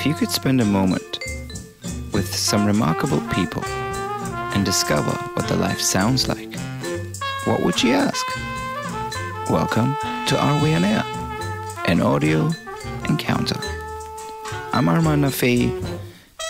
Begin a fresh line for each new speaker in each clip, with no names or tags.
If you could spend a moment with some remarkable people and discover what their life sounds like, what would you ask? Welcome to Are We On Air? An audio encounter. I'm Armand Nafei,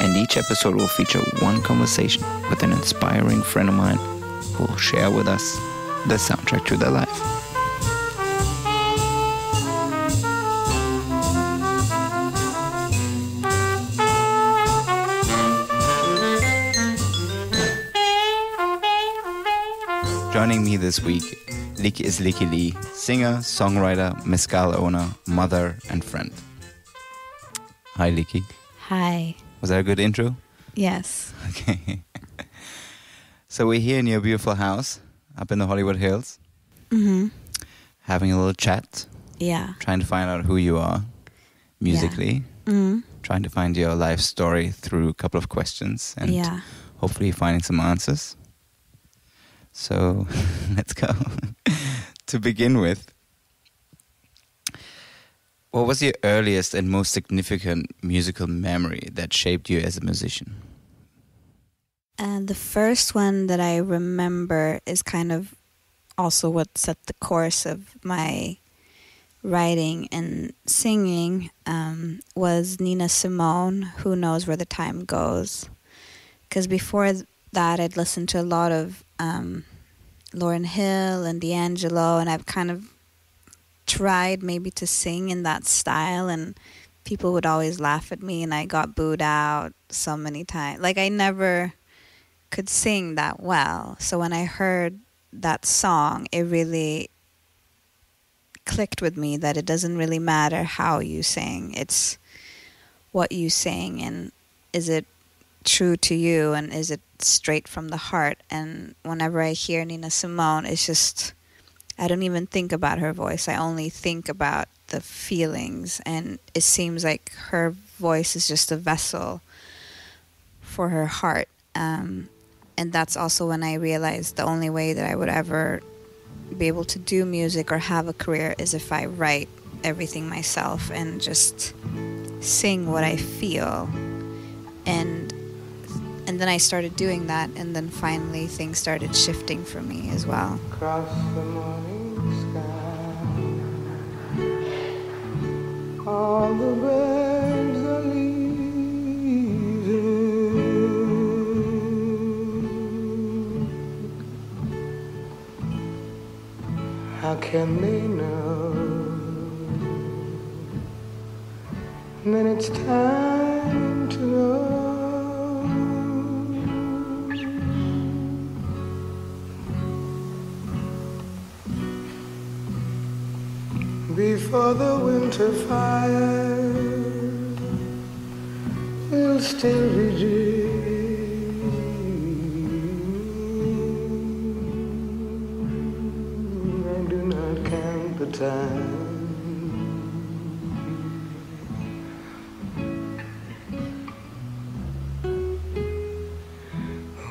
and each episode will feature one conversation with an inspiring friend of mine who will share with us the soundtrack to their life. Joining me this week is LYKKE Li, singer, songwriter, mezcal owner, mother, and friend. Hi, LYKKE.
Hi.
Was that a good intro?
Yes.
Okay. So we're here in your beautiful house up in the Hollywood Hills.
Mm-hmm.
Having a little chat.
Yeah.
Trying to find out who you are musically.
Yeah. Mm-hmm.
Trying to find your life story through a couple of questions. And hopefully finding some answers. So let's go. To begin with, what was your earliest and most significant musical memory that shaped you as a musician?
And the first one that I remember is kind of also what set the course of my writing and singing was Nina Simone, Who Knows Where the Time Goes. Because before that, I'd listened to a lot of Lauryn Hill and D'Angelo, and I've kind of tried maybe to sing in that style, and people would always laugh at me, and I got booed out so many times. Like, I never could sing that well. So when I heard that song, it really clicked with me that it doesn't really matter how you sing. It's what you sing, and is it true to you, and is it straight from the heart? And whenever I hear Nina Simone, it's just, I don't even think about her voice. I only think about the feelings, and it seems like her voice is just a vessel for her heart. And that's also when I realized the only way that I would ever be able to do music or have a career is if I write everything myself and just sing what I feel. And then I started doing that, and then finally things started shifting for me as well.
Across the morning sky, all the birds are leaving. How can they know that it's time to go? Before the winter fire will still be dream. I do not count the time.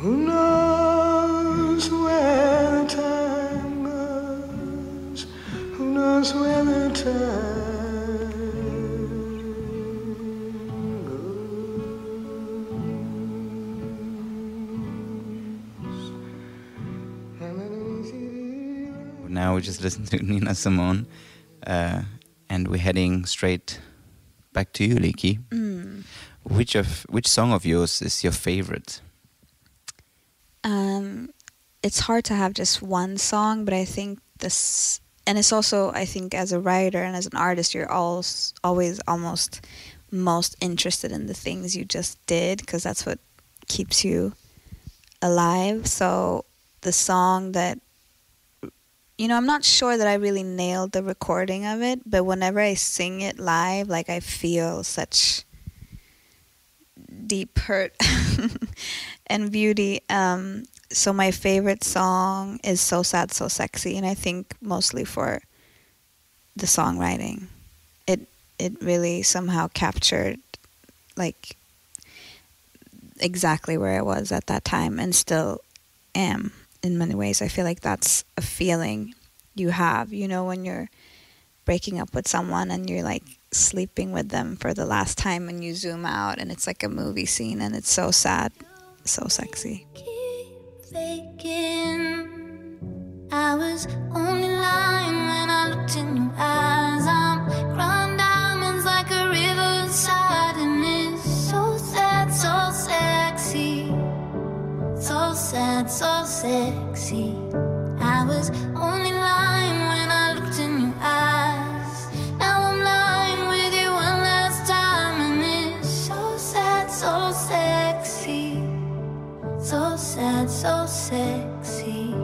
Who knows where the time goes? Who knows where the time goes?
Now we just listened to Nina Simone, and we're heading straight back to you, LYKKE. Which song of yours is your favorite?
It's hard to have just one song, but I think this, and it's also, I think, as a writer and as an artist, you're always almost most interested in the things you just did, because that's what keeps you alive. So the song that, I'm not sure that I really nailed the recording of it, but whenever I sing it live, like, I feel such deep hurt and beauty. So my favorite song is So Sad, So Sexy, and I think mostly for the songwriting. It really somehow captured, like, exactly where I was at that time, and still am in many ways. I feel like that's a feeling you have, when you're breaking up with someone and you're like sleeping with them for the last time, and you zoom out and it's like a movie scene, and it's so sad, so sexy.
Keep faking. I was only lying when I looked in your eyes. I'm crying diamonds like a riverside, and it's so sad, so sexy. So sad, so sexy. I was only lying when I looked in your eyes. Now I'm lying with you one last time, and it's so sad, so sexy. So sad, so sexy.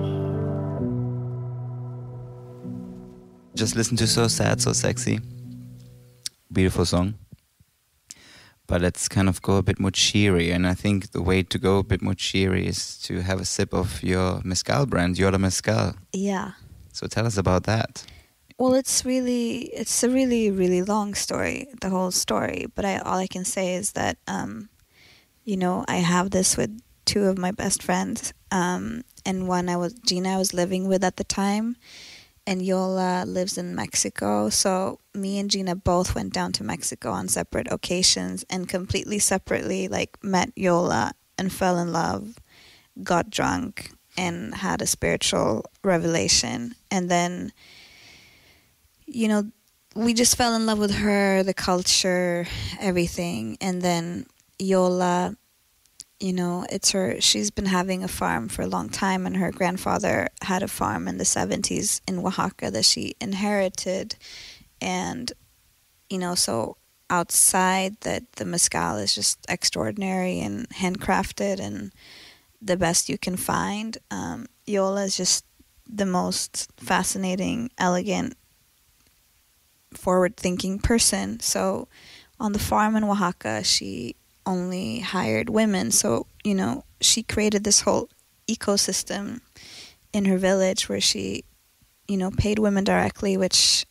Just listen to So Sad, So Sexy. Beautiful song. But let's kind of go a bit more cheery. And I think the way to go a bit more cheery is to have a sip of your mezcal brand, Yola Mezcal.
Yeah.
So tell us about that.
Well, it's a really, really long story, the whole story. But all I can say is that, I have this with two of my best friends. And one Gina I was living with at the time. And Yola lives in Mexico. So me and Gina both went down to Mexico on separate occasions and completely separately, met Yola and fell in love, got drunk, and had a spiritual revelation. And then, we just fell in love with her, the culture, everything. And then Yola, she's been having a farm for a long time, and her grandfather had a farm in the 70s in Oaxaca that she inherited. And, so outside that, the mezcal is just extraordinary and handcrafted and the best you can find. Yola is just the most fascinating, elegant, forward-thinking person. So on the farm in Oaxaca, she only hired women. So, she created this whole ecosystem in her village where she, paid women directly, which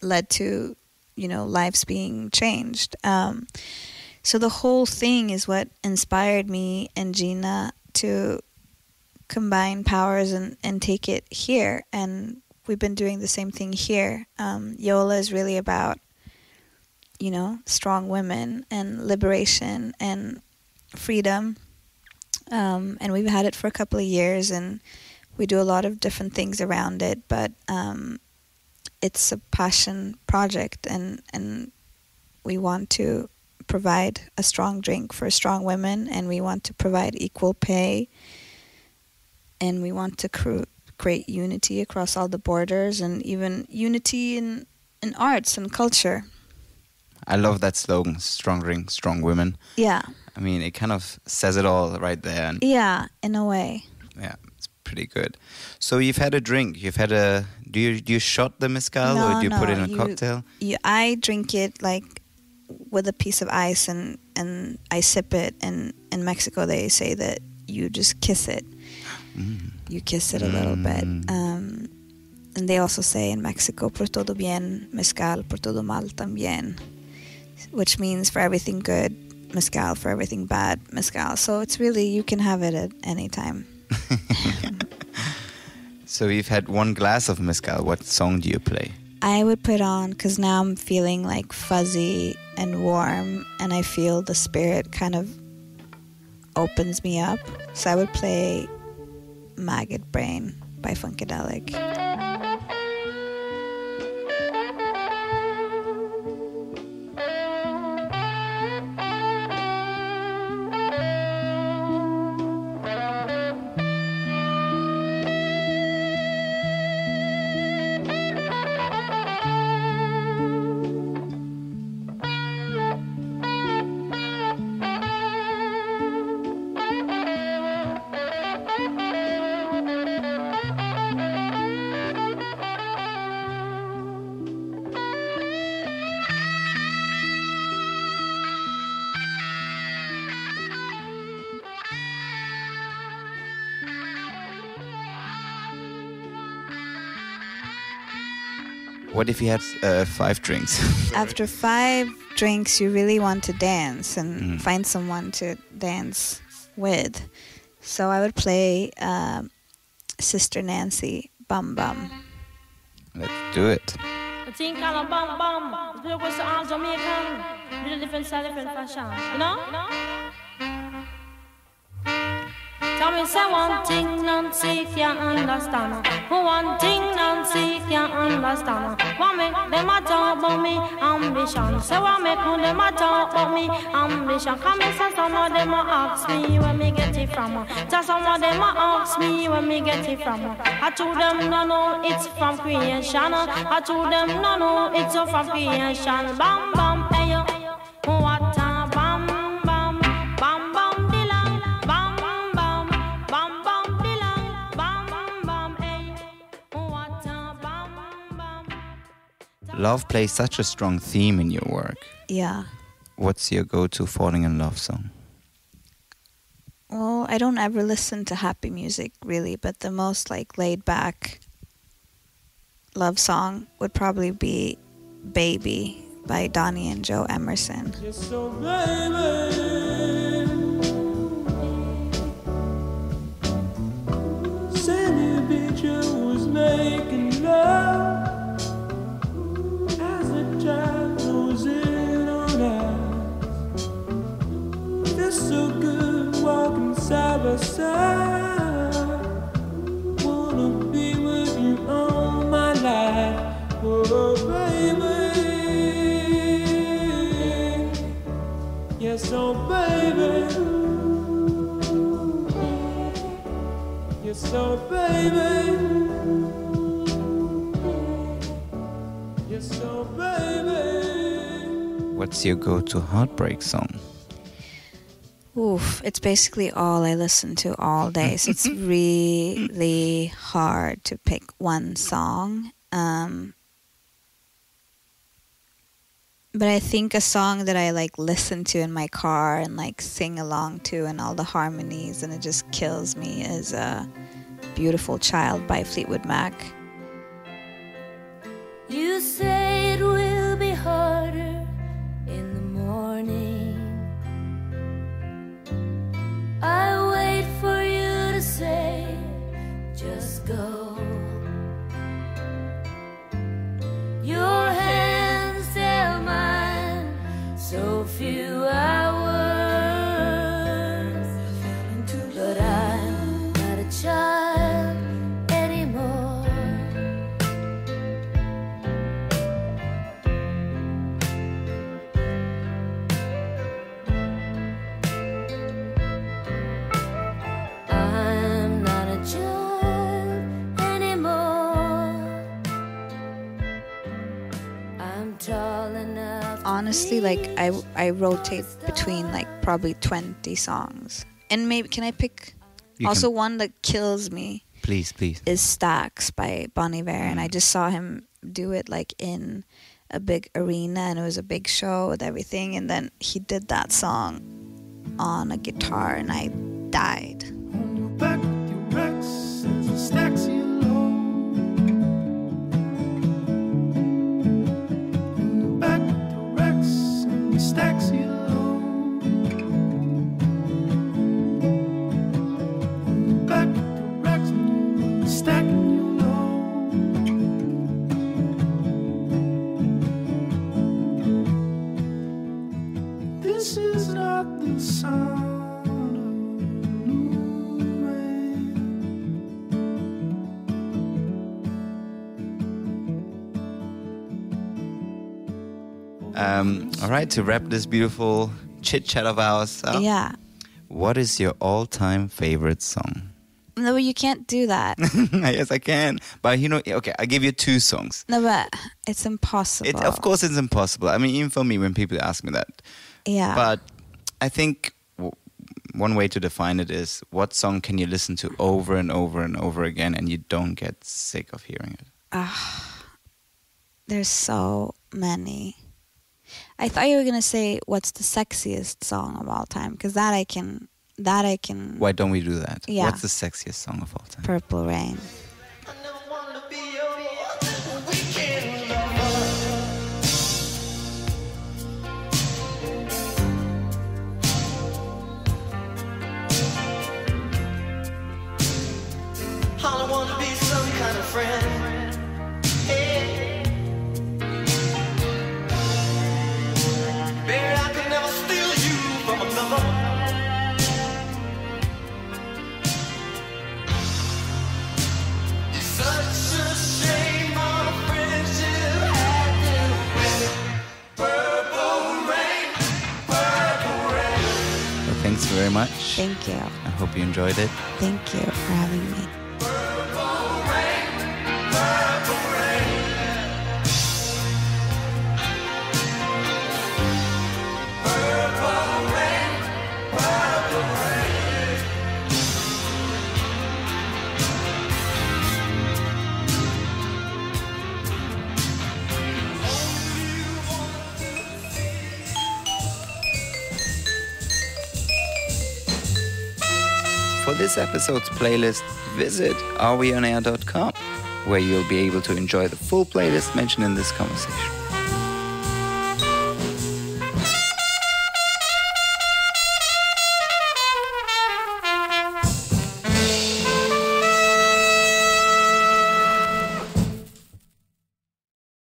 led to, lives being changed. So the whole thing is what inspired me and Gina to combine powers and take it here. And we've been doing the same thing here. Yola is really about strong women and liberation and freedom. And we've had it for a couple of years, and we do a lot of different things around it, but it's a passion project, and we want to provide a strong drink for strong women, and we want to provide equal pay, and we want to create unity across all the borders, and even unity in arts and culture.
I love that slogan, strong drink, strong women.
Yeah.
I mean, it kind of says it all right there. And
yeah, in a way.
Yeah, it's pretty good. So you've had a drink. You've had a... Do you shot the mezcal, or do you put it in a cocktail?
I drink it with a piece of ice, and I sip it. And in Mexico, they say that you just kiss it. You kiss it a little bit. And they also say in Mexico, por todo bien, mezcal, por todo mal también. Which means for everything good, mezcal, for everything bad, mezcal. So it's really, you can have it at any time.
So you've had one glass of mezcal. What song do you play?
I would put on, because now I'm feeling fuzzy and warm, and I feel the spirit kind of opens me up. So I would play Maggot Brain by Funkadelic.
What if you had 5 drinks?
After 5 drinks, you really want to dance and find someone to dance with. So I would play Sister Nancy, Bum Bum.
Let's do it.
The thing called a bam bam. People go to all Jamaican. Do the different style, different fashion. You know? Tell me, say one thing Nancy can't understand. One thing Nancy can't understand. What make them a talk about me ambition? Say what make them a talk about me ambition? Come and say some of them a ask me where me get it from. Tell some of them a ask me where me get it from. I told them no no it's from creation. I told them no no it's from creation. Bam bam hey yo, what a bam bam bam bam dilang bam bam bam bam dilang bam bam hey, what a bam bam.
Love plays such a strong theme in your work.
Yeah.
What's your go-to falling in love song?
Well, I don't ever listen to happy music, really, but the most, like, laid-back love song would probably be Baby by Donnie and Joe Emerson.
Just so baby, Sandy Beach was making love as the child goes in on us. Feels so good walking side by side. Wanna be with you all my life, oh baby. Yes, oh baby. Yes, oh baby. Yes, oh baby.
What's your go-to heartbreak song?
Oof, it's basically all I listen to all day, so it's really hard to pick one song. But I think a song that I like listen to in my car and like sing along to and all the harmonies and it just kills me is Beautiful Child by Fleetwood Mac.
You say it will be harder in the morning. I wait for you to say, just go. Your hands tell mine so few hours, but I'm not a child anymore. I'm not a child anymore. I'm tall enough.
Honestly, like I rotate between like probably 20 songs. And maybe can I pick
You
also
can-
one that kills me
Please, please.
is Stax by Bon Iver, and I just saw him do it like in a big arena and it was a big show with everything, and then he did that song on a guitar and I died.
On your back with your Rex and some stacks of yellow. On your back with your Rex and your stacks of yellow. On your back with your Rex and your stacking yellow. This is not the sound of new rain.
All right, to wrap this beautiful chit-chat of ours up,
Yeah.
what is your all-time favorite song?
No, but you can't do that.
Yes, I can. But you know, okay, I'll give you two songs.
No, but it's impossible.
Of course, it's impossible. I mean, even for me, when people ask me that.
Yeah.
But I think one way to define it is, what song can you listen to over and over and over again and you don't get sick of hearing it?
There's so many. I thought you were gonna say what's the sexiest song of all time, because that I can.
Why don't we do that?
Yeah.
What's the sexiest song of all time?
Purple Rain.
I never wanted to be your weekend lover. All I wanna be some kind of friend. Hey,
thanks very much.
Thank you.
I hope you enjoyed it.
Thank you for having me.
For this episode's playlist, visit areweonair.com, where you'll be able to enjoy the full playlist mentioned in this conversation.